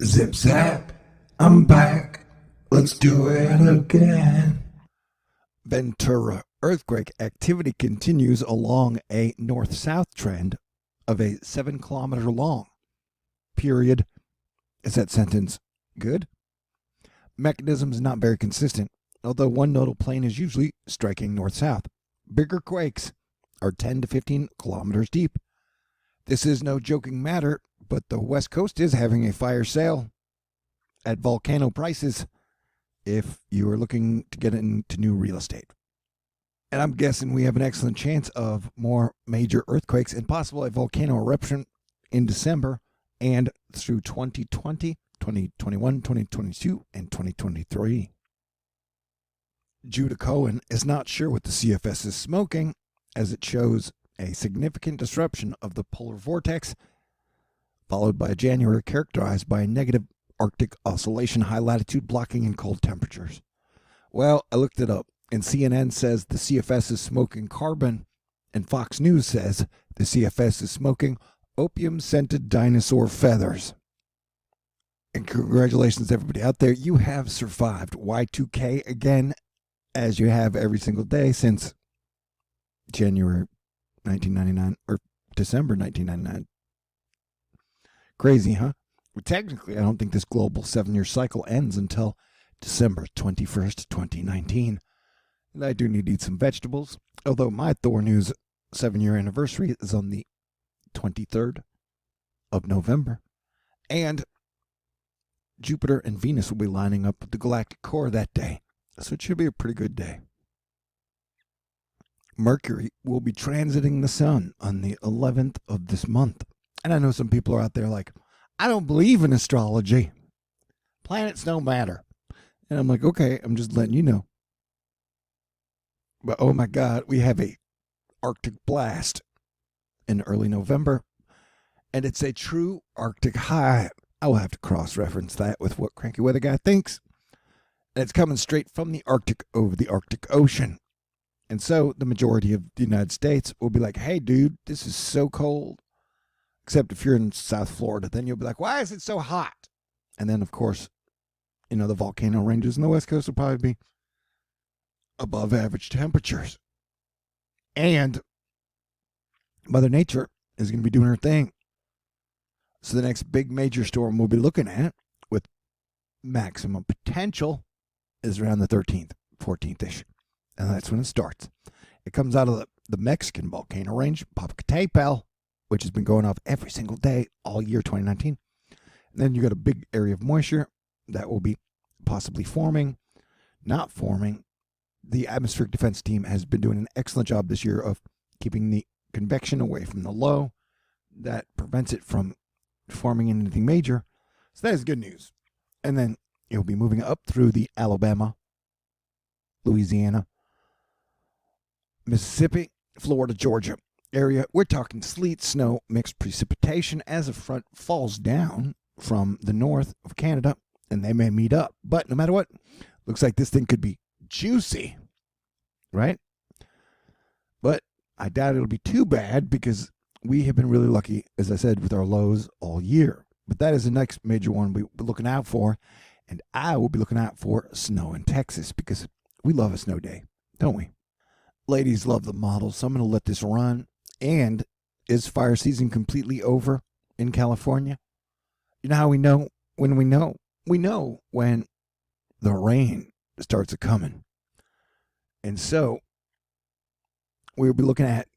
Zip zap, I'm back. Let's do it again. Ventura earthquake activity continues along a north-south trend of a 7-kilometer long. Period. Is that sentence good? Mechanism is not very consistent, although one nodal plane is usually striking north-south. Bigger quakes are 10 to 15 kilometers deep. This is no joking matter, but the West Coast is having a fire sale at volcano prices if you are looking to get into new real estate. And I'm guessing we have an excellent chance of more major earthquakes and possible a volcano eruption in December and through 2020, 2021, 2022, and 2023. Judah Cohen is not sure what the CFS is smoking, as it shows a significant disruption of the polar vortex, followed by a January characterized by a negative Arctic oscillation, high latitude blocking, and cold temperatures. Well, I looked it up, and CNN says the CFS is smoking carbon, and Fox News says the CFS is smoking opium-scented dinosaur feathers. And congratulations, everybody out there. You have survived Y2K again, as you have every single day since January 1999, or December 1999. Crazy, huh? Well, technically, I don't think this global 7-year cycle ends until December 21st, 2019. And I do need to eat some vegetables, although my THORnews 7-year anniversary is on the 23rd of November. And Jupiter and Venus will be lining up with the galactic core that day, so it should be a pretty good day. Mercury will be transiting the sun on the 11th of this month. And I know some people are out there like, I don't believe in astrology. Planets don't matter. And I'm like, okay, I'm just letting you know. But oh my God, we have a Arctic blast in early November. And it's a true Arctic high. I will have to cross-reference that with what Cranky Weather Guy thinks. And it's coming straight from the Arctic over the Arctic Ocean. And so the majority of the United States will be like, hey, dude, this is so cold. Except if you're in South Florida, then you'll be like, why is it so hot? And then, of course, the volcano ranges in the West Coast will probably be above average temperatures. And Mother Nature is going to be doing her thing. So the next big major storm we'll be looking at with maximum potential is around the 13th, 14th-ish. And that's when it starts. It comes out of the Mexican volcano range, Popocatépetl, which has been going off every single day all year 2019. And then you got a big area of moisture that will be possibly forming, not forming. The atmospheric defense team has been doing an excellent job this year of keeping the convection away from the low. That prevents it from forming anything major. So that is good news. And then it'll be moving up through the Alabama, Louisiana, Mississippi, Florida, Georgia area. We're talking sleet, snow, mixed precipitation as a front falls down from the north of Canada, and they may meet up. But no matter what, looks like this thing could be juicy, right? But I doubt it'll be too bad because we have been really lucky, as I said, with our lows all year. But that is the next major one we'll be looking out for, and I will be looking out for snow in Texas because we love a snow day, don't we? Ladies love the model, so I'm going to let this run. And is fire season completely over in California? You know how we know when we know? We know when the rain starts a-coming. And so we'll be looking at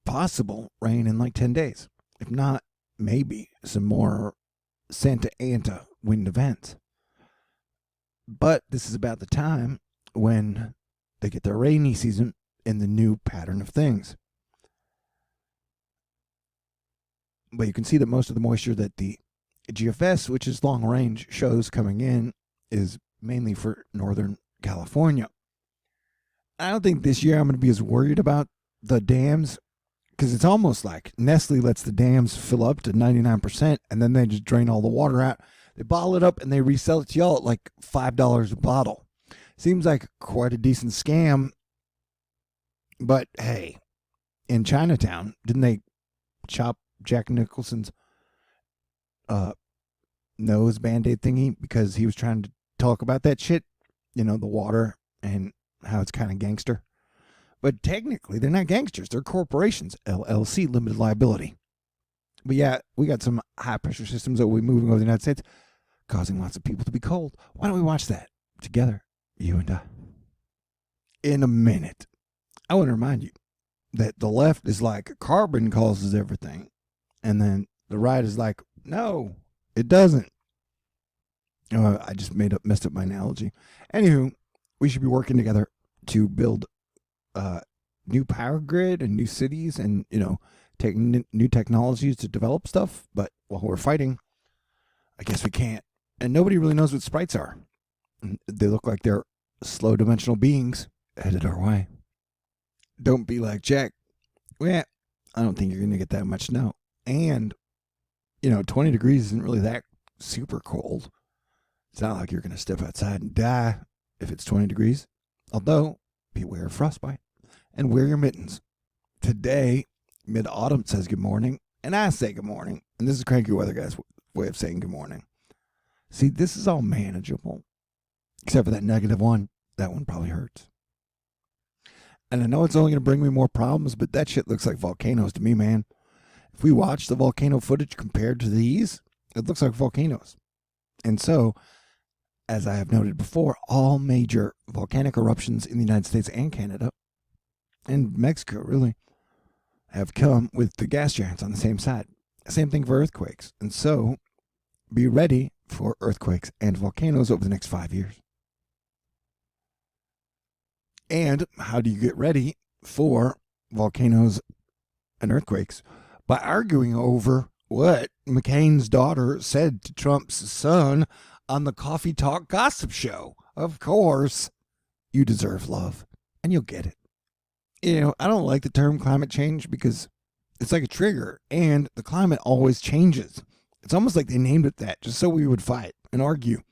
possible rain in like 10 days. If not, maybe some more Santa Ana wind events. But this is about the time when they get their rainy season in the new pattern of things. But you can see that most of the moisture that the GFS, which is long range, shows coming in is mainly for Northern California. I don't think this year I'm going to be as worried about the dams because it's almost like Nestle lets the dams fill up to 99% and then they just drain all the water out. They bottle it up and they resell it to y'all at like $5 a bottle. Seems like quite a decent scam. But hey, in Chinatown, didn't they chop Jack Nicholson's nose band-aid thingy because he was trying to talk about that shit, the water and how it's kind of gangster. But technically, they're not gangsters. They're corporations, LLC, limited liability. But yeah, we got some high-pressure systems that will be moving over the United States, causing lots of people to be cold. Why don't we watch that together, you and I? In a minute. I want to remind you that the left is like carbon causes everything, and then the right is like, no, it doesn't. I just messed up my analogy. Anywho, we should be working together to build new power grid and new cities and, taking new technologies to develop stuff. But while we're fighting, I guess we can't. And nobody really knows what sprites are. They look like they're slow dimensional beings headed our way. Don't be like Jack. Well, I don't think you're going to get that much snow. And, 20 degrees isn't really that super cold. It's not like you're going to step outside and die if it's 20 degrees. Although, beware of frostbite and wear your mittens. Today, mid-autumn says good morning, and I say good morning. And this is Cranky Weather Guy's way of saying good morning. See, this is all manageable. Except for that -1. That one probably hurts. And I know it's only going to bring me more problems, but that shit looks like volcanoes to me, man. If we watch the volcano footage compared to these, it looks like volcanoes. And so, as I have noted before, all major volcanic eruptions in the United States and Canada, and Mexico really, have come with the gas giants on the same side. Same thing for earthquakes. And so, be ready for earthquakes and volcanoes over the next 5 years. And how do you get ready for volcanoes and earthquakes? By arguing over what McCain's daughter said to Trump's son on the Coffee Talk Gossip Show. Of course, you deserve love, and you'll get it. I don't like the term climate change because it's like a trigger, and the climate always changes. It's almost like they named it that just so we would fight and argue.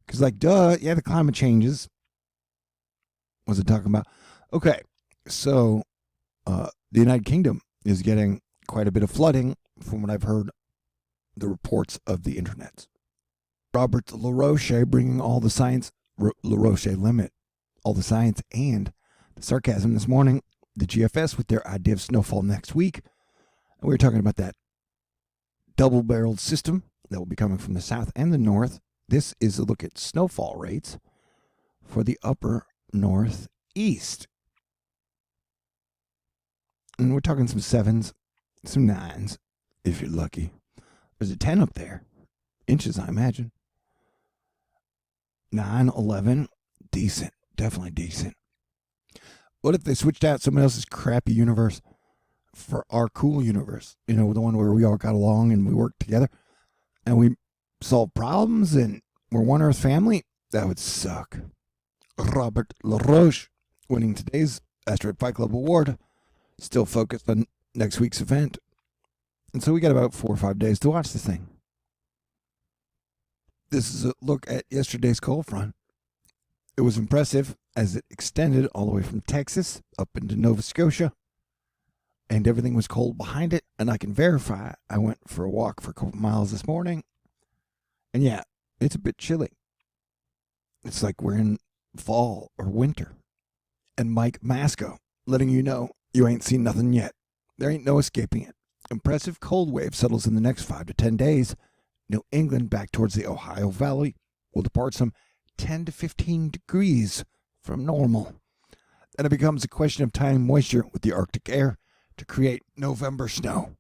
Because, duh, yeah, the climate changes. What was it talking about? Okay, so the United Kingdom is getting quite a bit of flooding from what I've heard, the reports of the internet. Robert LaRoche bringing all the science, LaRoche limit, all the science and the sarcasm this morning, the GFS with their idea of snowfall next week. And we were talking about that double-barreled system that will be coming from the south and the north. This is a look at snowfall rates for the upper northeast. And we're talking some 7s, some 9s, if you're lucky. There's a 10 up there. Inches, I imagine. 9, 11, decent. Definitely decent. What if they switched out someone else's crappy universe for our cool universe? The one where we all got along and we worked together and we solved problems and we're one Earth family? That would suck. Robert LaRoche winning today's Asteroid Fight Club Award. Still focused on next week's event. And so we got about 4 or 5 days to watch this thing. This is a look at yesterday's cold front. It was impressive as it extended all the way from Texas up into Nova Scotia. And everything was cold behind it. And I can verify I went for a walk for a couple miles this morning. And yeah, it's a bit chilly. It's like we're in fall or winter. And Mike Masco letting you know you ain't seen nothing yet. There ain't no escaping it. Impressive cold wave settles in the next 5 to 10 days. New England back towards the Ohio Valley will depart some 10 to 15 degrees from normal. Then it becomes a question of tying moisture with the Arctic air to create November snow,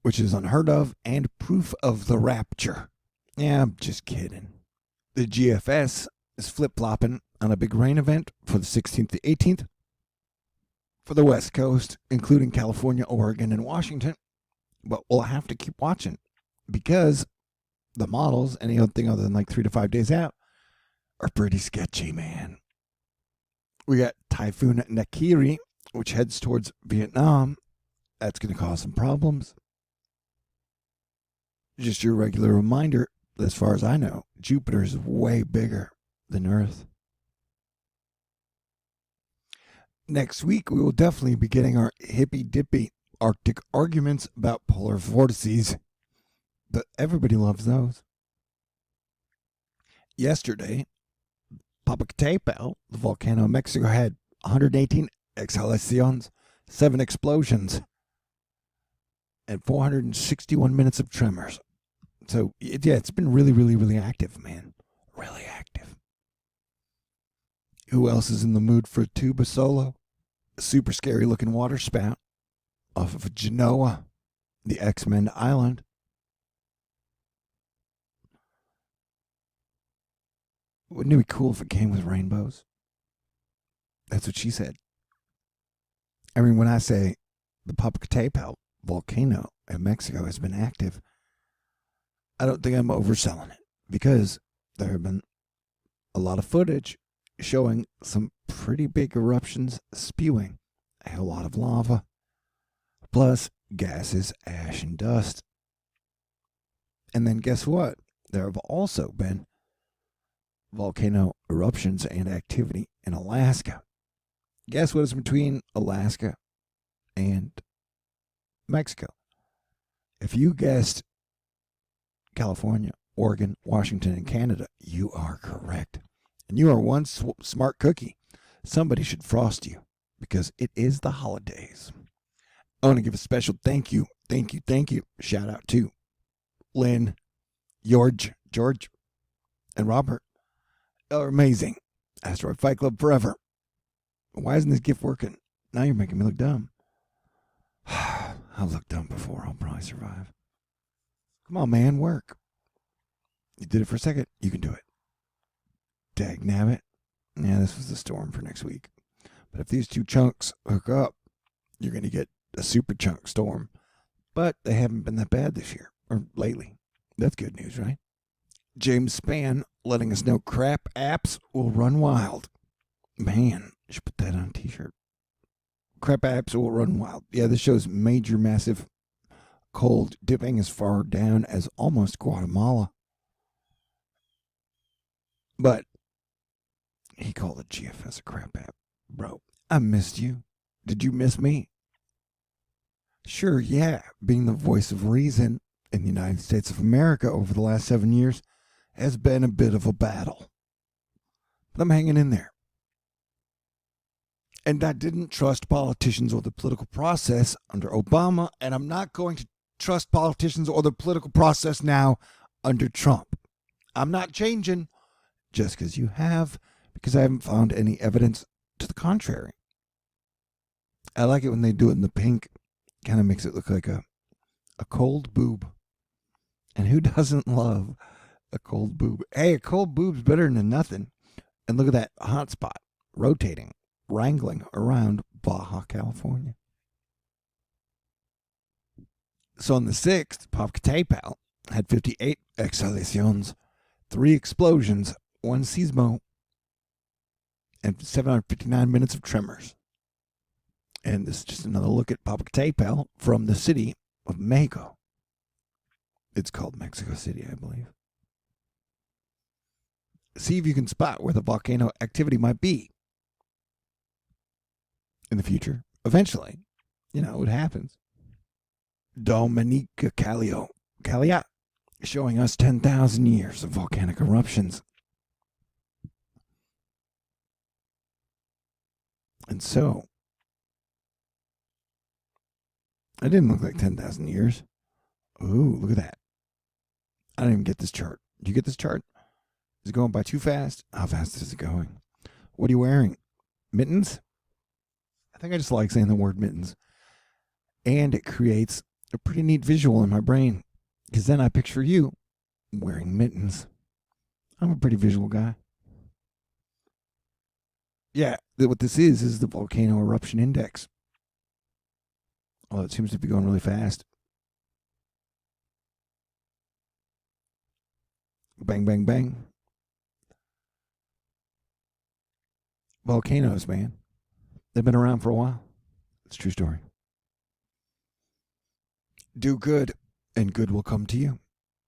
which is unheard of and proof of the rapture. Yeah, I'm just kidding. The GFS is flip-flopping on a big rain event for the 16th to 18th for the West Coast, including California, Oregon, and Washington. But we'll have to keep watching because the models, anything other than 3 to 5 days out, are pretty sketchy, man. We got Typhoon Nakiri, which heads towards Vietnam. That's going to cause some problems. Just your regular reminder, as far as I know, Jupiter is way bigger than Earth. Next week, we will definitely be getting our hippy-dippy Arctic arguments about polar vortices, but everybody loves those. Yesterday, Popocatépetl, the volcano in Mexico, had 118 exhalaciones, 7 explosions, and 461 minutes of tremors. So, yeah, it's been really, really, really active, man. Really active. Who else is in the mood for a tuba solo? A super scary looking water spout off of Genoa, the X-Men island. Wouldn't it be cool if it came with rainbows? That's what she said. I mean, when I say the Popocatépetl volcano in Mexico has been active, I don't think I'm overselling it, because there have been a lot of footage showing some pretty big eruptions spewing a lot of lava, plus gases, ash, and dust. And then guess what? There have also been volcano eruptions and activity in Alaska. Guess what is between Alaska and Mexico? If you guessed California, Oregon, Washington, and Canada, you are correct. And you are one smart cookie. Somebody should frost you, because it is the holidays. I want to give a special thank you, shout out to Lynn, George, and Robert. They're amazing. Asteroid Fight Club forever. Why isn't this gift working? Now you're making me look dumb. I've looked dumb before. I'll probably survive. Come on, man, work. You did it for a second. You can do it. Dagnabbit. Yeah, this was the storm for next week. But if these two chunks hook up, you're going to get a super chunk storm. But they haven't been that bad this year, or lately. That's good news, right? James Spann letting us know crap apps will run wild. Man, you should put that on a t-shirt. Crap apps will run wild. Yeah, this shows major, massive cold dipping as far down as almost Guatemala. But he called the GFS a crap app. Bro, I missed you. Did you miss me? Sure, yeah, being the voice of reason in the United States of America over the last 7 years has been a bit of a battle. But I'm hanging in there. And I didn't trust politicians or the political process under Obama, and I'm not going to trust politicians or the political process now under Trump. I'm not changing just because you have, because I haven't found any evidence to the contrary. I like it when they do it in the pink. Kind of makes it look like a cold boob. And who doesn't love a cold boob? Hey, a cold boob's better than nothing. And look at that hot spot rotating, wrangling around Baja California. So on the 6th, Popocatépetl had 58 exhalaciones, 3 explosions, 1 seismo, and 759 minutes of tremors. And this is just another look at Popocatépetl from the city of Mexico. It's called Mexico City, I believe. See if you can spot where the volcano activity might be in the future. Eventually, it happens. Dominica Callia, showing us 10,000 years of volcanic eruptions. And so, it didn't look like 10,000 years. Ooh, look at that. I didn't even get this chart. Did you get this chart? Is it going by too fast? How fast is it going? What are you wearing? Mittens? I think I just like saying the word mittens. And it creates a pretty neat visual in my brain, because then I picture you wearing mittens. I'm a pretty visual guy. Yeah, what this is the volcano eruption index. Well, it seems to be going really fast. Bang, bang, bang. Volcanoes, man. They've been around for a while. It's a true story. Do good, and good will come to you.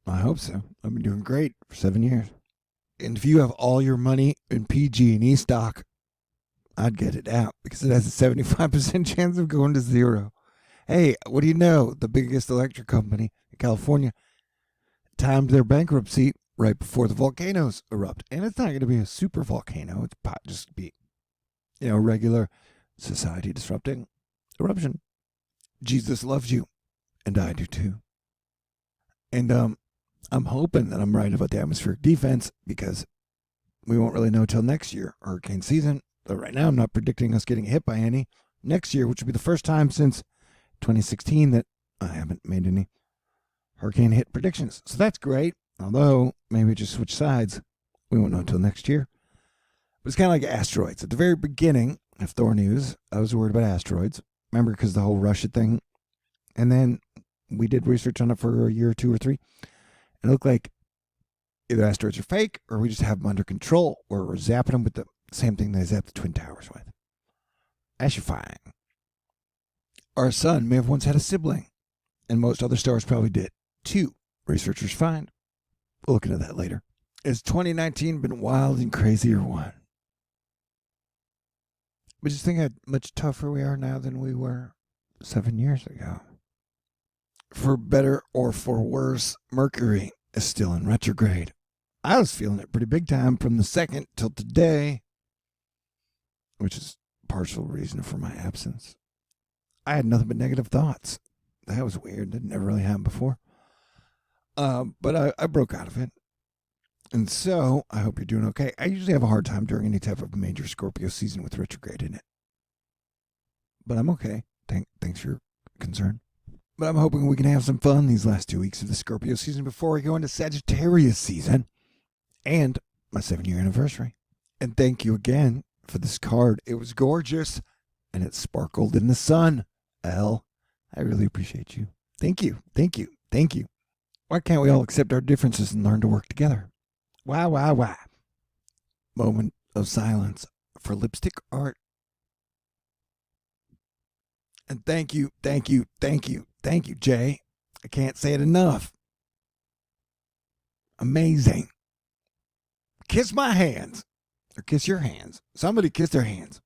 I hope so. I've been doing great for 7 years. And if you have all your money in PG&E stock, I'd get it out, because it has a 75% chance of going to zero. Hey, what do you know? The biggest electric company in California timed their bankruptcy right before the volcanoes erupt. And it's not going to be a super volcano. It's just be, regular society disrupting eruption. Jesus loves you, and I do too. And I'm hoping that I'm right about the atmospheric defense because we won't really know till next year, hurricane season. But right now, I'm not predicting us getting hit by any next year, which will be the first time since 2016 that I haven't made any hurricane hit predictions. So that's great. Although maybe just switch sides. We won't know until next year. But it's kind of like asteroids. At the very beginning of THORnews, I was worried about asteroids. Remember, because the whole Russia thing. And then we did research on it for a year or two or three. And it looked like either asteroids are fake or we just have them under control or we're zapping them with the same thing they zapped the Twin Towers with. Astrifying. Our sun may have once had a sibling, and most other stars probably did too. Researchers find. We'll look into that later. Has 2019 been wild and crazy or what? But just think how much tougher we are now than we were 7 years ago. For better or for worse, Mercury is still in retrograde. I was feeling it pretty big time from the 2nd till today, which is partial reason for my absence. I had nothing but negative thoughts. That was weird. That never really happened before. But I broke out of it. And so, I hope you're doing okay. I usually have a hard time during any type of major Scorpio season with retrograde in it. But I'm okay. Thanks for your concern. But I'm hoping we can have some fun these last 2 weeks of the Scorpio season before we go into Sagittarius season. And my 7-year anniversary. And thank you again for this card. It was gorgeous. And it sparkled in the sun. Elle, I really appreciate you. Thank you. Thank you. Thank you. Why can't we all accept our differences and learn to work together? Why, why, why? Moment of silence for lipstick art. And thank you, thank you, thank you, thank you, Jay. I can't say it enough. Amazing. Kiss my hands. Or kiss your hands. Somebody kiss their hands.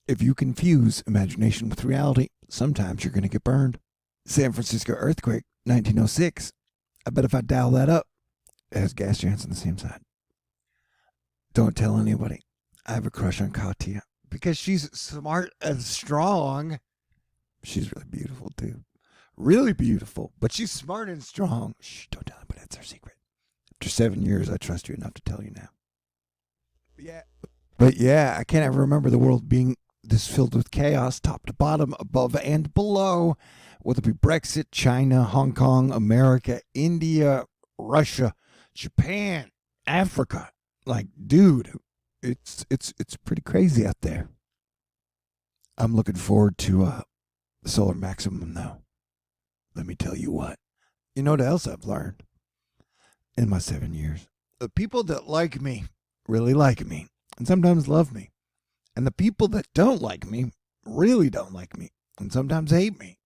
If you confuse imagination with reality, sometimes you're going to get burned. San Francisco earthquake, 1906. I bet if I dial that up, it has gas giants on the same side. Don't tell anybody. I have a crush on Katya because she's smart and strong. She's really beautiful, too. Really beautiful, but she's smart and strong. Shh, don't tell anybody. That's our secret. After 7 years, I trust you enough to tell you now. But yeah, I can't ever remember the world being this filled with chaos, top to bottom, above and below, whether it be Brexit, China, Hong Kong, America, India, Russia, Japan, Africa. Like, dude, it's pretty crazy out there. I'm looking forward to the solar maximum, though. Let me tell you what. You know what else I've learned in my 7 years? The people that like me really like me and sometimes love me. And the people that don't like me really don't like me and sometimes hate me.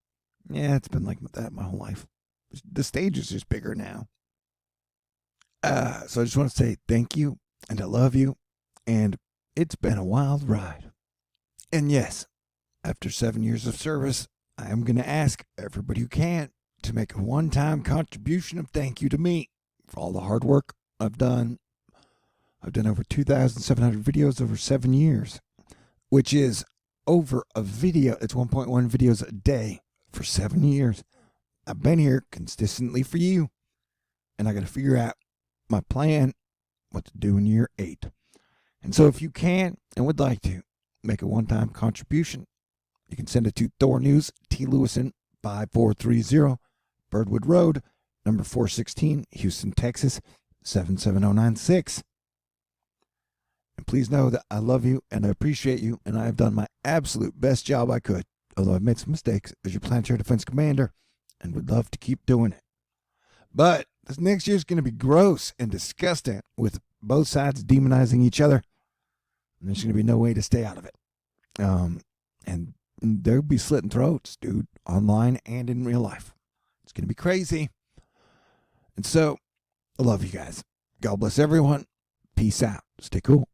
Yeah, it's been like that my whole life. The stage is just bigger now. So I just want to say thank you and I love you. And it's been a wild ride. And yes, after 7 years of service, I am going to ask everybody who can to make a one-time contribution of thank you to me for all the hard work I've done. I've done over 2,700 videos over 7 years, which is over a video. It's 1.1 videos a day for 7 years. I've been here consistently for you, and I got to figure out my plan, what to do in year 8. And so if you can and would like to make a one-time contribution, you can send it to THORnews, T. Lewison, 5430, Birdwood Road, number 416, Houston, Texas, 77096. And please know that I love you and I appreciate you, and I have done my absolute best job I could, although I've made some mistakes as your planetary defense commander, and would love to keep doing it. But this next year is going to be gross and disgusting, with both sides demonizing each other, and there's going to be no way to stay out of it. And there'll be slitting throats, dude, online and in real life. It's going to be crazy. And so, I love you guys. God bless everyone. Peace out. Stay cool.